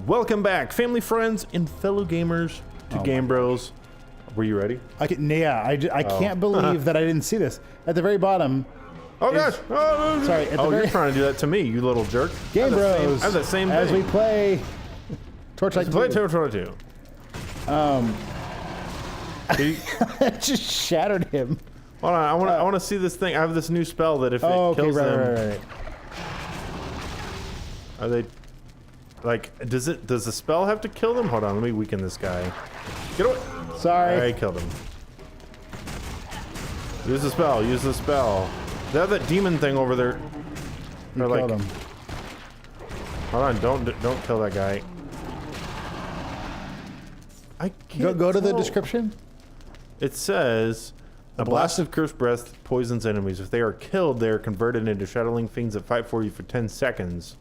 Welcome back, family, friends, and fellow gamers to Game Bros. Were you ready? I can't believe that I didn't see this. At the very bottom. Oh gosh! Oh, sorry. You're trying to do that to me, you little jerk. Game Bros. I have that same thing. As we play Torchlight 2. Play Torchlight 2. It just shattered him. Hold on, I want to see this thing. I have this new spell that if it kills them, right. are they like? Does the spell have to kill them? Hold on, let me weaken this guy. Get away! Sorry. I killed him. Use the spell. Use the spell. They have that demon thing over there. You killed him. Hold on! Don't kill that guy. I can't go to the description. It says, a blast of cursed breath poisons enemies. If they are killed, they are converted into shadowling fiends that fight for you for 10 seconds.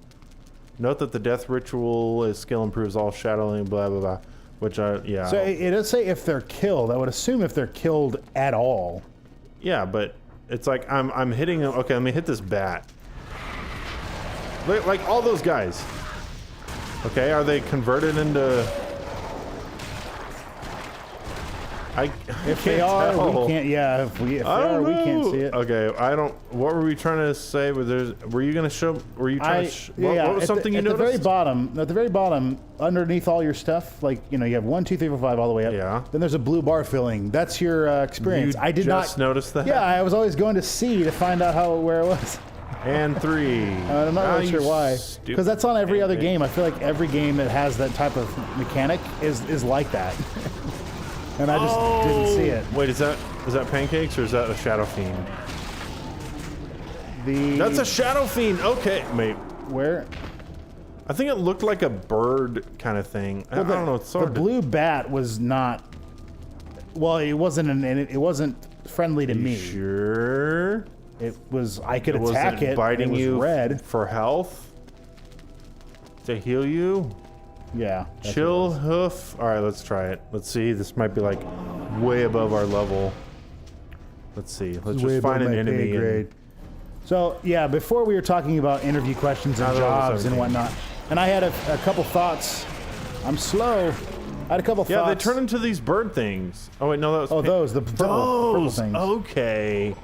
Note that the death ritual skill improves all shadowing, blah, blah, blah. Which, yeah. So it does say if they're killed. I would assume if they're killed at all. Yeah, but it's like I'm hitting them. Okay, let me hit this bat. Like all those guys. Okay, are they converted into... If they are, we can't. Yeah, if they are, we can't see it. Okay, I don't. What were we trying to say? Were you gonna show? Were you trying to? What was something you noticed? At the very bottom, underneath all your stuff, like you have 1, 2, 3, 4, 5 all the way up. Yeah. Then there's a blue bar filling. That's your experience. I did just not notice that. Yeah, I was always going to C to find out where it was. And 3. I'm not really sure why. Because that's on every other game. I feel like every game that has that type of mechanic is like that. And I just didn't see it. Wait, is that pancakes or is that a shadow fiend? That's a shadow fiend. Okay, wait. Where? I think it looked like a bird kind of thing. Well, I don't know. It's the blue bat was not. Well, it wasn't it wasn't friendly to me. Sure. It was. I could attack it. Biting you red for health to heal you. Yeah. Chill hoof. All right, let's try it. Let's see. This might be like way above our level. Let's see. Let's just find an enemy. So yeah, before we were talking about interview questions and jobs and whatnot, and I had a couple thoughts. I'm slow. I had a couple thoughts. Yeah, they turn into these bird things. Oh wait, no, that was the purple things. Okay.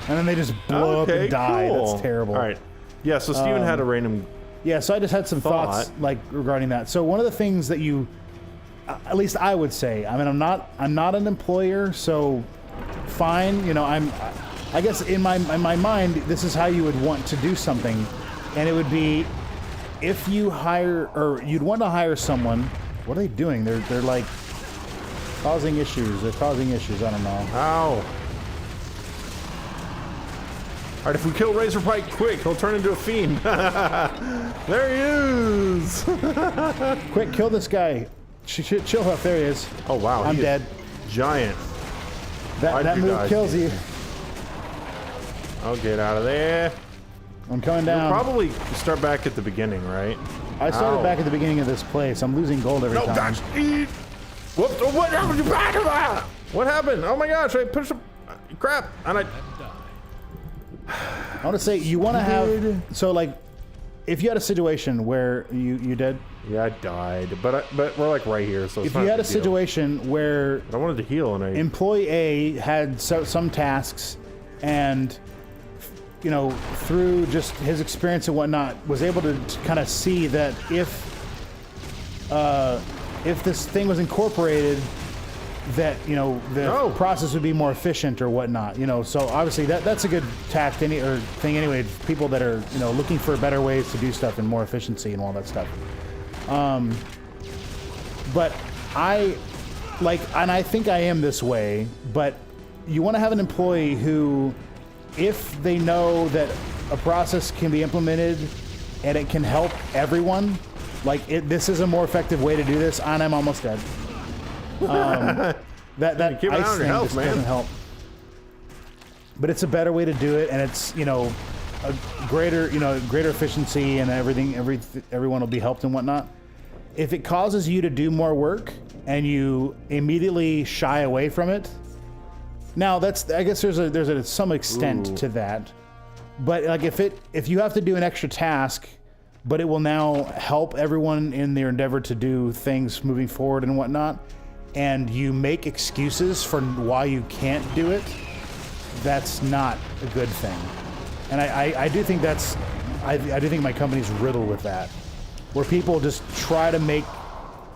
And then they just blow up and die. Cool. That's terrible. All right. Yeah. So Steven had a random. Yeah, so I just had some thoughts regarding that. So one of the things that you, at least I would say, I mean, I'm not an employer, so fine. I guess in my mind, this is how you would want to do something, and it would be if you hire or you'd want to hire someone. What are they doing? They're like causing issues. They're causing issues. I don't know. Ow. All right, if we kill Razorpike quick, he'll turn into a fiend. There he is. Quick, kill this guy. Chill up. There he is. Oh, wow. I'm dead. Giant. That move kills you. I'll get out of there. I'm coming down. You'll probably start back at the beginning, right? I started back at the beginning of this place. I'm losing gold every time. Gosh. Whoops. Oh, what happened? What happened? Oh, my gosh. I pushed crap. And I want to say you want to have like if you had a situation where you did. Yeah, I died, but we're like right here, so it's if you had a situation where I wanted to heal and employee A had some tasks and through just his experience and whatnot was able to kind of see that if this thing was incorporated, that the process would be more efficient or whatnot. So obviously that's a good tact thing anyway. People that are looking for better ways to do stuff and more efficiency and all that stuff. But I think I am this way. But you want to have an employee who, if they know that a process can be implemented and it can help everyone, this is a more effective way to do this. And I'm almost dead. That ice thing just doesn't help. But it's a better way to do it, and it's a greater efficiency and everyone will be helped and whatnot. If it causes you to do more work and you immediately shy away from it, now I guess there's some extent to that. But like if you have to do an extra task but it will now help everyone in their endeavor to do things moving forward and whatnot, and you make excuses for why you can't do it, that's not a good thing. And I do think I do think my company's riddled with that, where people just try to make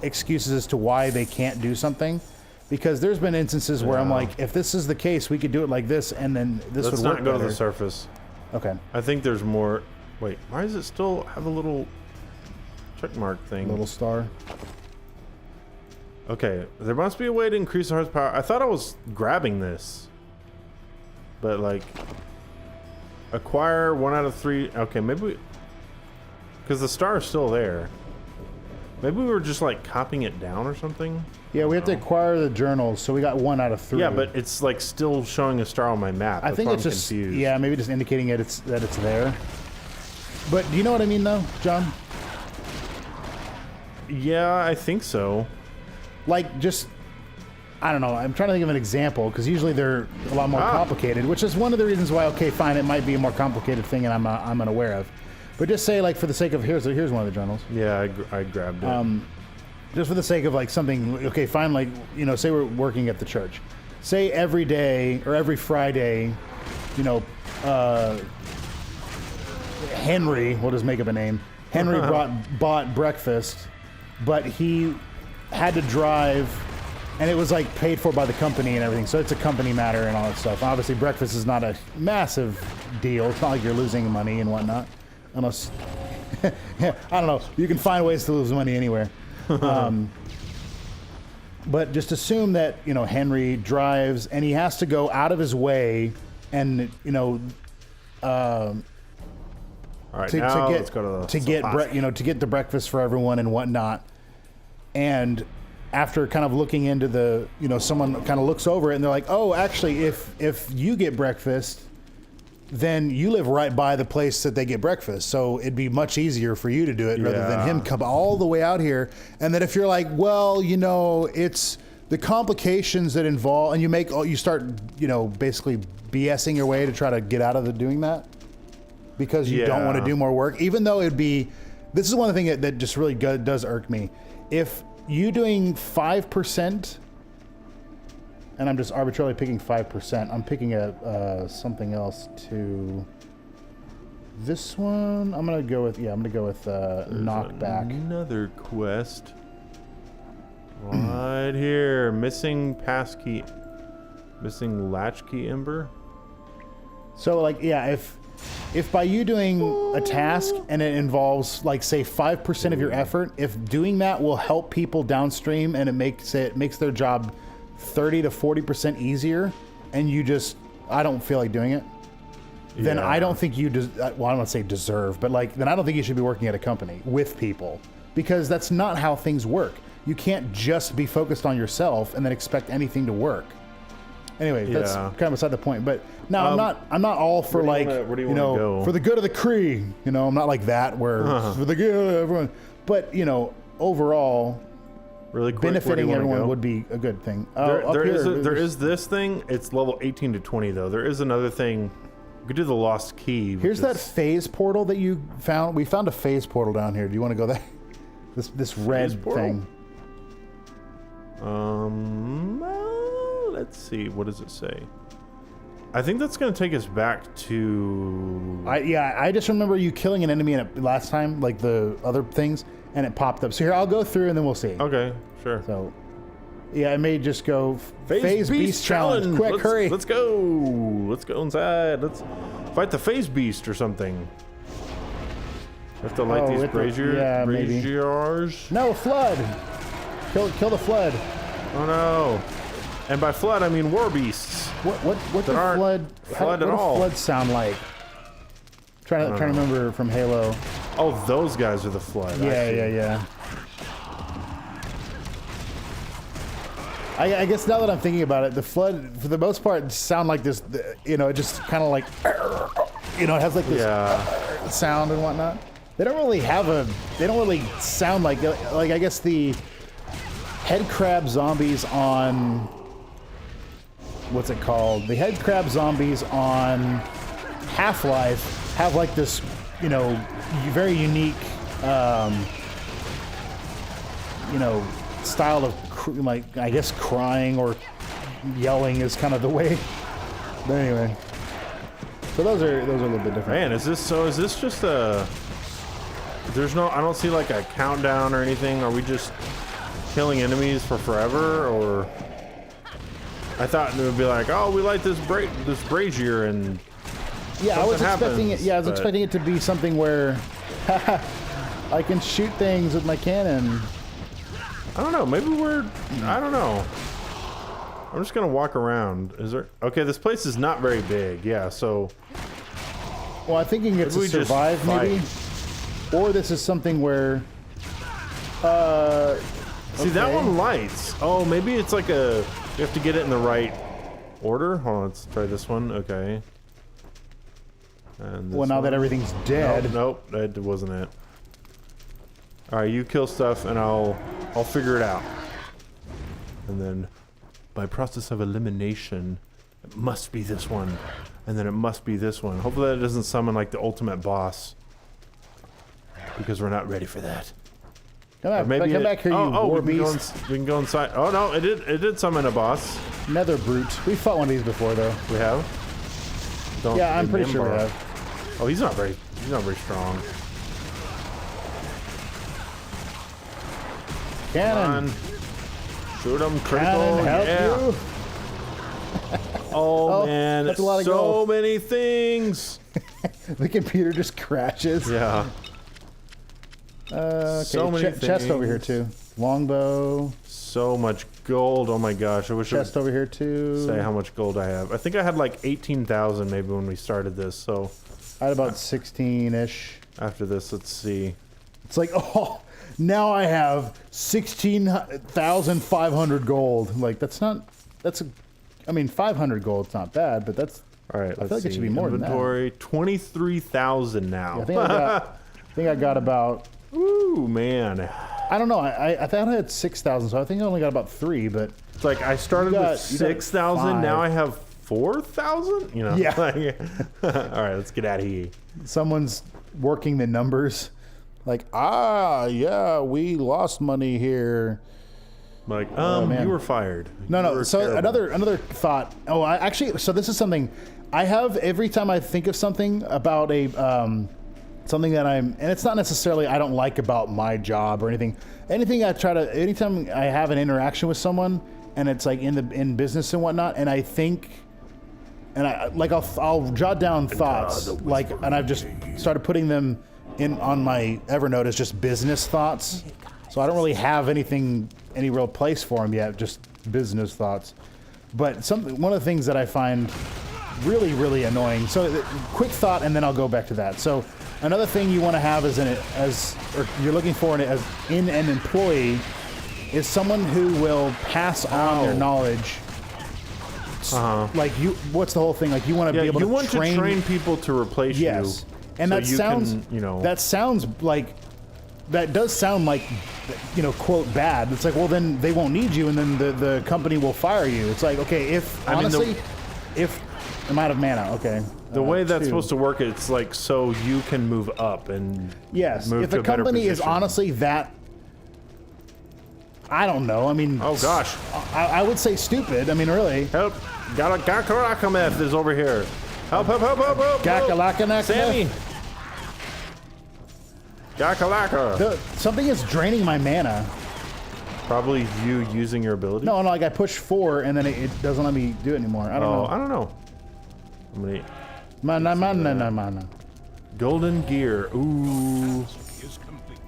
excuses as to why they can't do something. Because there's been instances where I'm like, if this is the case, we could do it like this, and then this would work better. Let's not go to the surface. Okay. I think there's more. Wait, why does it still have a little check mark thing? Little star. Okay, there must be a way to increase the horsepower. I thought I was grabbing this. But, like, acquire 1 out of 3. Okay, maybe we... Because the star is still there. Maybe we were just, like, copying it down or something? Yeah, we have to acquire the journals, so we got 1 out of 3. Yeah, but it's, like, still showing a star on my map. I think it's just... Confused. Yeah, maybe just indicating that it's there. But do you know what I mean, though, John? Yeah, I think so. Like, just... I don't know. I'm trying to think of an example, because usually they're a lot more complicated, which is one of the reasons why, okay, fine, it might be a more complicated thing and I'm unaware of. But just say, like, for the sake of... Here's one of the journals. Yeah, I grabbed it. Just for the sake of, like, something... Okay, fine, like, you know, say we're working at the church. Say every day, or every Friday, you know, Henry, we'll just make up a name. Henry bought breakfast, but he had to drive... And it was like paid for by the company and everything. So it's a company matter and all that stuff. Obviously, breakfast is not a massive deal. It's not like you're losing money and whatnot. Unless, I don't know. You can find ways to lose money anywhere. But just assume that, you know, Henry drives and he has to go out of his way and, you know, all right, now let's go to to get the breakfast for everyone and whatnot. And after kind of looking into the, you know, someone kind of looks over it and they're like, oh, actually, if you get breakfast, then you live right by the place that they get breakfast. So it'd be much easier for you to do it rather than him come all the way out here. And then if you're like, well, you know, it's the complications that involve, and you start, you know, basically BSing your way to try to get out of doing that because you don't want to do more work, even though it'd be, this is one of the things that just really does irk me. If you doing 5%, and I'm just arbitrarily picking 5%. I'm picking something else to this one. I'm gonna go with knockback. Another quest right here. Missing passkey, missing latchkey ember. So like, yeah, if by you doing a task and it involves, like, say 5% of your effort, if doing that will help people downstream and it makes their job 30 to 40% easier, and you just, I don't feel like doing it, then I don't think you well, I don't want to say deserve, but like, then I don't think you should be working at a company with people, because that's not how things work. You can't just be focused on yourself and then expect anything to work. Anyway, that's kind of beside the point. But no, I'm not all for, like, you know, for the good of the Cree. You know, I'm not like that where for the good of everyone. But, you know, overall, really quick, benefiting everyone would be a good thing. There is this thing. It's level 18 to 20 though. There is another thing. You could do the lost key. Here's that phase portal that you found. We found a phase portal down here. Do you want to go there? This red thing. Let's see. What does it say? I think that's going to take us back to... I just remember you killing an enemy in it last time, like the other things, and it popped up. So here, I'll go through and then we'll see. Okay, sure. So, yeah, it may just go Phase Beast Challenge. Quick, hurry. Let's go. Let's go inside. Let's fight the Phase Beast or something. Have to light these braziers. No, flood. Kill the flood. Oh no. And by flood, I mean war beasts. What the flood? What does flood sound like? Trying to remember from Halo. Oh, those guys are the flood. Yeah. I guess now that I'm thinking about it, the flood, for the most part, sound like this. You know, it just kind of like, you know, it has like this sound and whatnot. They don't really sound like I guess the head crab zombies on. What's it called? The head crab zombies on Half-Life have like this, you know, very unique you know, style of like I guess crying or yelling is kind of the way. But anyway, so those are a little bit different. Man, is this just a? There's no. I don't see like a countdown or anything. Are we just killing enemies for forever, or? I thought it would be like, oh, we like this brazier and. Yeah, I was expecting happens, it. Yeah, I was expecting it to be something where I can shoot things with my cannon. I don't know. Maybe we're. I don't know. I'm just gonna walk around. Is there? Okay, this place is not very big. Yeah, so. Well, I'm thinking it's a survive maybe, or this is something where. See that one lights. Oh, maybe it's like a. You have to get it in the right order. Hold on, let's try this one. Okay. And well, now that everything's dead. Nope, that wasn't it. All right, you kill stuff, and I'll figure it out. And then, by process of elimination, it must be this one, and then it must be this one. Hopefully, that doesn't summon like the ultimate boss, because we're not ready for that. Come back here, you war beast. We can go inside. Oh no, it did summon a boss. Nether brute. We fought one of these before, though. We have. Don't yeah, I'm pretty sure we have. Oh, he's not very strong. Cannon. Come on. Shoot him critical. Cannon, help yeah. you. Oh man, that's a lot of so gold. many things. The computer just crashes. Yeah. Okay, so many chest over here too. Longbow. So much gold. Oh my gosh, I wish chest over here too. Say how much gold I have. I think I had like 18,000 maybe when we started this. So I had about 16-ish. After this, let's see. It's like, oh, now I have 16,500 gold. Like I mean, 500 gold's not bad, but that's. All right, I feel like it should be more Inventory, than that. 23,000 now. Yeah, I think I got about. Ooh, man. I don't know. I thought I had 6,000, so I think I only got about 3. But it's like I started with 6,000. Now I have 4,000. You know. Yeah. All right, let's get out of here. Someone's working the numbers. Like, yeah, we lost money here. Like, you were fired. No. So another thought. Oh, so this is something I have every time I think of something about a something that and it's not necessarily I don't like about my job or anything. Anytime I have an interaction with someone and it's like in business and whatnot, and I think, and I'll jot down thoughts and I've just started putting them on my Evernote as just business thoughts. So I don't really have any real place for them yet, just business thoughts. But one of the things that I find really, really annoying. So quick thought, and then I'll go back to that. So another thing you want to have or you're looking for in an employee is someone who will pass on their knowledge. Like what's the whole thing? Like you want to be able to train people to replace you. Yes, and that sounds like. That does sound like, quote, bad. It's like, well, then they won't need you, and then the company will fire you. It's like, okay, if I'm out of mana, okay. The way that's supposed to work, it's like so you can move up and move if to a company is honestly that, I don't know. I mean, oh gosh, I would say stupid. I mean, really. Help! Gakarakameth is over here. Help! Gakalakanak. Sammy. Gakalaka. Something is draining my mana. Probably you using your ability? No, like I push 4 and then it doesn't let me do it anymore. I don't know. I don't know. Mana. Golden gear. Ooh.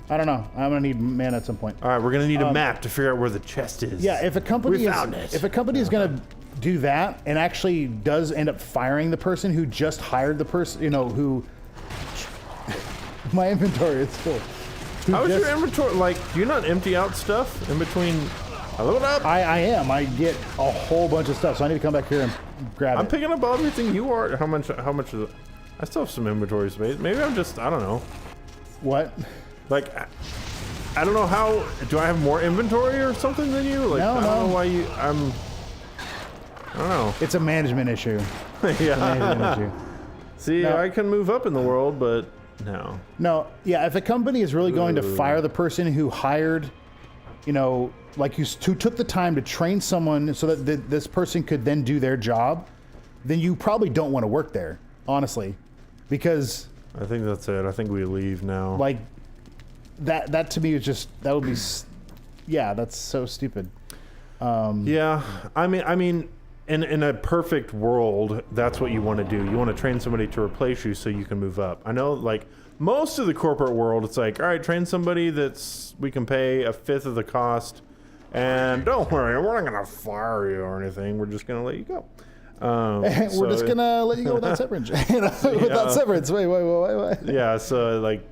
I don't know. I'm gonna need mana at some point. All right, we're gonna need a map to figure out where the chest is. Yeah, if a company is gonna do that and actually does end up firing the person who just hired the person, who. My inventory is full. How is your inventory? Like, do you not empty out stuff in between? Load up. I am. I get a whole bunch of stuff, so I need to come back here and grab it. I'm picking up everything you are. How much is it? I still have some inventory space. Maybe I'm just, I don't know. What? Like, I don't know how, do I have more inventory or something than you? Like, no, I don't know why I don't know. It's a management issue. Yeah. Management issue. See, I can move up in the world, but No, yeah, if a company is really going to fire the person who hired, like who took the time to train someone so that this person could then do their job, then you probably don't want to work there, honestly, because I think that's it. I think we leave now. like that to me is just that would be, yeah, that's so stupid. Yeah, I mean, in a perfect world, that's what you want to do. You want to train somebody to replace you so you can move up. I know, like, most of the corporate world, it's like, all right, train somebody we can pay a fifth of the cost, and don't worry, we're not going to fire you or anything. We're just going to let you go. We're just going to let you go without severance. Without severance. Wait. Yeah, so, like,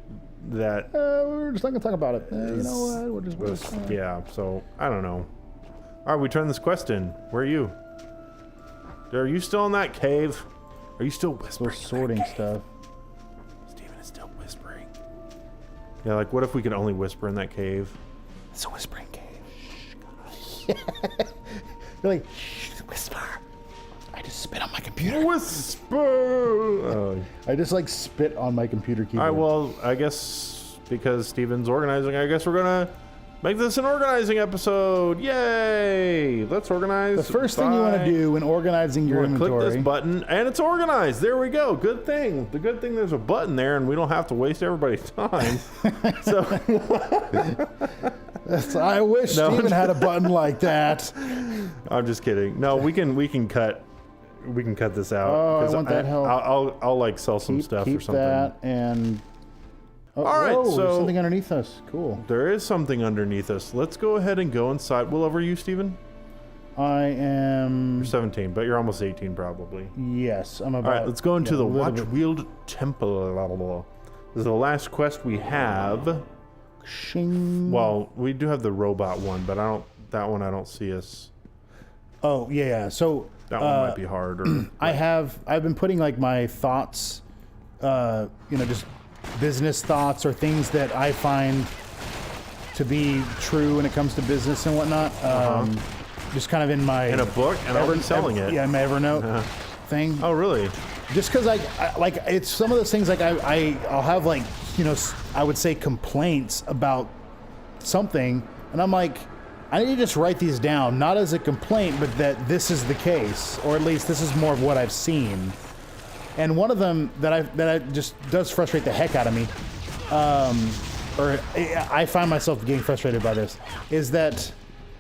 that. We're just not going to talk about it. You know what? We're just yeah, so, I don't know. All right, we turn this quest in. Where are you? Are you still in that cave? Are you still whispering? We're sorting stuff. Steven is still whispering. Yeah, like what if we could only whisper in that cave? It's a whispering cave. They're like, shh, whisper. I just spit on my computer. Whisper! Oh. I just like spit on my computer keyboard. All right, well, I guess because Steven's organizing, I guess we're going to make this an organizing episode. Yay! Let's organize. The first thing you want to do when organizing your inventory. Click this button, and it's organized. There we go. Good thing. The good thing there's a button there, and we don't have to waste everybody's time. So I wish Steven had a button like that. I'm just kidding. No, we can cut. We can cut this out. Oh, I want that help. I'll like sell some stuff or something. Keep that and. Oh, all right, whoa, so there's something underneath us. Cool. There is something underneath us. Let's go ahead and go inside. Well, over you, Steven? I am... You're 17, but you're almost 18 probably. Yes, I'm about... All right, let's go into the Watch-Wheeled Temple. This is the last quest we have. Shing. Well, we do have the robot one, but that one I don't see us. Oh, yeah. So... That one might be hard. Or, I've been putting like my thoughts, just business thoughts or things that I find to be true when it comes to business and whatnot. Just kind of in a book, and I'll be selling it. Yeah, my Evernote thing. Oh, really? Just because I like it's some of those things like I'll have like I would say complaints about something, and I'm like, I need to just write these down, not as a complaint, but that this is the case, or at least this is more of what I've seen. And one of them that I just does frustrate the heck out of me, or I find myself getting frustrated by this, is that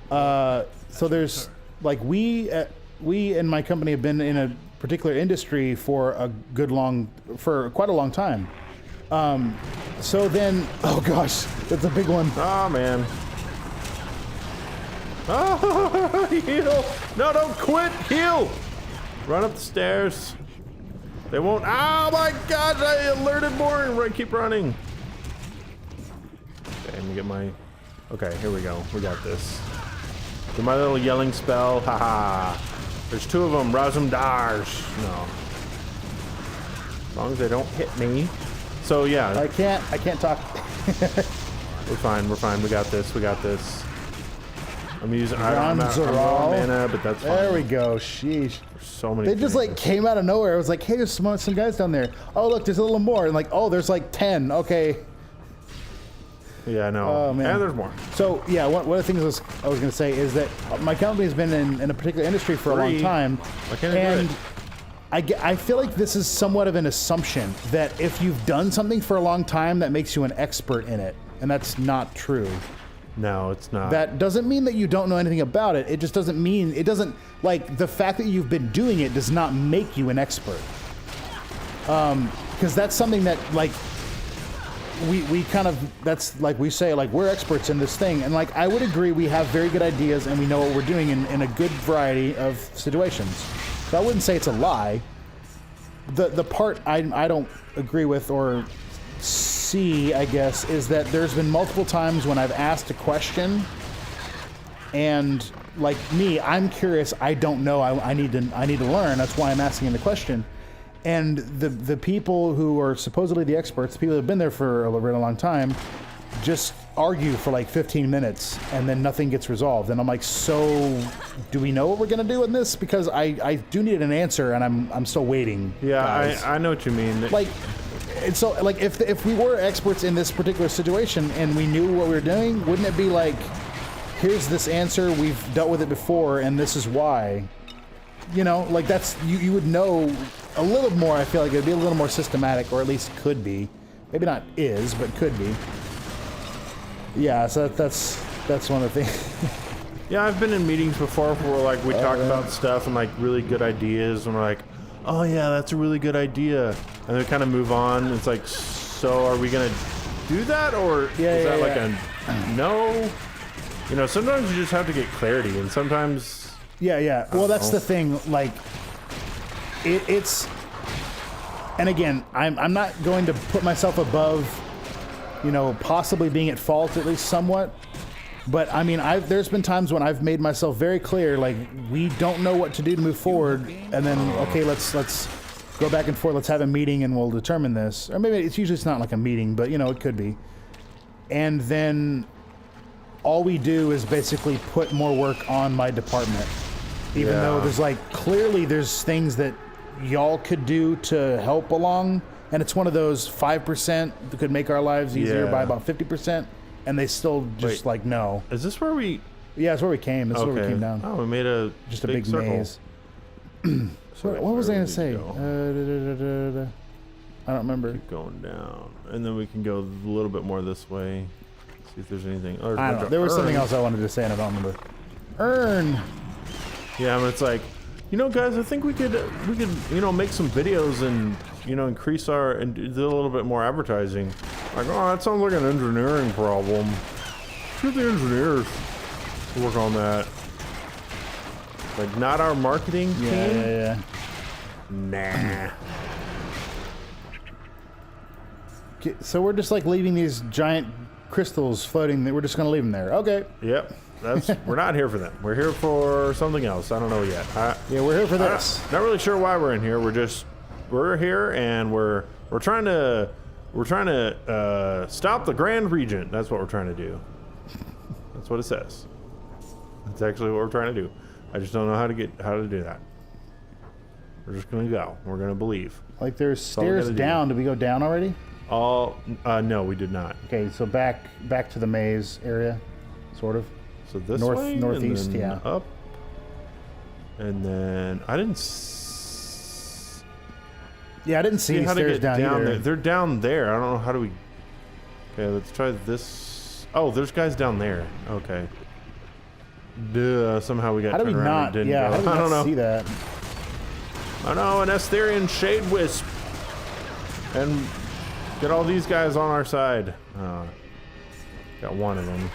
so there's like we in my company have been in a particular industry for quite a long time. So then, oh gosh, that's a big one. Oh man. Oh, heal! No, don't quit! Heal! Run up the stairs. They won't. Oh my God! I alerted more. Keep running. Okay, let me get my. Okay, here we go. We got this. Do my little yelling spell. Haha. There's two of them. Razumdars. No. As long as they don't hit me. So yeah. I can't talk. We're fine. We got this. I'm using. I'm out mana, but that's fine. There we go. Sheesh. There's so many. They just like came out of nowhere. I was like, hey, there's some guys down there. Oh, look, there's a little more. And like, oh, there's like 10. Okay. Yeah, no. Oh man. And there's more. So yeah, one of the things I was going to say is that my company has been in a particular industry for a long time. Why can't I do it? I feel like this is somewhat of an assumption that if you've done something for a long time, that makes you an expert in it, and that's not true. No, it's not. That doesn't mean that you don't know anything about it. It just doesn't mean, like, the fact that you've been doing it does not make you an expert. Because that's something that, like, we kind of, that's like we say, like, we're experts in this thing. And, like, I would agree we have very good ideas and we know what we're doing in a good variety of situations. So I wouldn't say it's a lie. The part I don't agree with or see, I guess, is that there's been multiple times when I've asked a question and like me, I'm curious, I don't know, I need to learn, that's why I'm asking the question. And the people who are supposedly the experts, the people that have been there for a really long time, just argue for like 15 minutes and then nothing gets resolved. And I'm like, so do we know what we're gonna do in this? Because I do need an answer and I'm still waiting. Yeah, I know what you mean. Like, And so, like, if we were experts in this particular situation and we knew what we were doing, wouldn't it be like, here's this answer, we've dealt with it before, and this is why? You know, like that's you would know a little more. I feel like it'd be a little more systematic, or at least could be. Maybe not is, but could be. Yeah, so that's one of the things. Yeah, I've been in meetings before where like we talk about stuff and like really good ideas, and we're like, oh yeah, that's a really good idea, and then kind of move on. It's like, so are we gonna do that, or is that like a no? You know, sometimes you just have to get clarity, and sometimes. Yeah. Well, that's the thing. Like, it's. And again, I'm not going to put myself above, you know, possibly being at fault at least somewhat. But I mean, there's been times when I've made myself very clear, like, we don't know what to do to move forward, and then okay, let's go back and forth. Let's have a meeting and we'll determine this. Or maybe it's not like a meeting, but you know, it could be. And then all we do is basically put more work on my department, even though there's like clearly there's things that y'all could do to help along, and it's one of those 5% that could make our lives easier by about 50%. And they still just like no. Is this where we? Yeah, it's where we came. This is where we came down. Oh, we made just a big circle. Maze. So what was I gonna say? I don't remember. Keep going down, and then we can go a little bit more this way. See if there's anything. Oh, I don't know. There was something else I wanted to say, and I don't remember. Earn. Yeah, I mean, it's like, you know, guys, I think we could you know, make some videos and, you know, increase and do a little bit more advertising. Like, oh, that sounds like an engineering problem. Get the engineers to work on that. Like, not our marketing team? Yeah. Nah. Okay, so we're just like leaving these giant crystals floating. We're just gonna leave them there. Okay. Yep. We're not here for them. We're here for something else. I don't know yet. Yeah, we're here for this. Not really sure why we're in here. We're here and we're trying to stop the Grand Regent. That's what we're trying to do. That's what it says. That's actually what we're trying to do. I just don't know how to do that. We're just gonna go. We're gonna believe. Like there's stairs down. Did we go down already? No, we did not. Okay, so back to the maze area, sort of. So this way, northeast, and then yeah. Up, and then I didn't. Yeah, I didn't see any stairs down either. They're down there. I don't know how do we. Okay, let's try this. Oh, there's guys down there. Okay. Duh. Somehow we got. How do we not? Yeah, how do we not see that? I know, an Asterian Shade Wisp, and get all these guys on our side. Got one of them.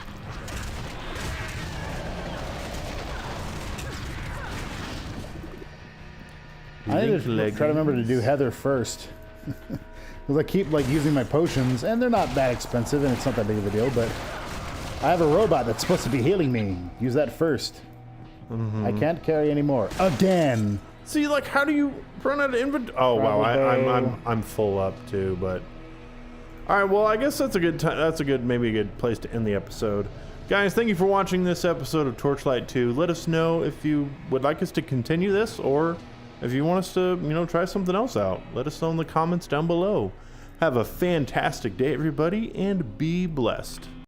I need to try to remember to do Heather first. Because I keep like using my potions, and they're not that expensive, and it's not that big of a deal, but I have a robot that's supposed to be healing me. Use that first. I can't carry any more. Again! See, like, how do you run out of inventory? Oh, wow, I'm full up, too, but... Alright, well, I guess that's a good time. That's maybe a good place to end the episode. Guys, thank you for watching this episode of Torchlight 2. Let us know if you would like us to continue this, or if you want us to, you know, try something else out. Let us know in the comments down below. Have a fantastic day, everybody, and be blessed.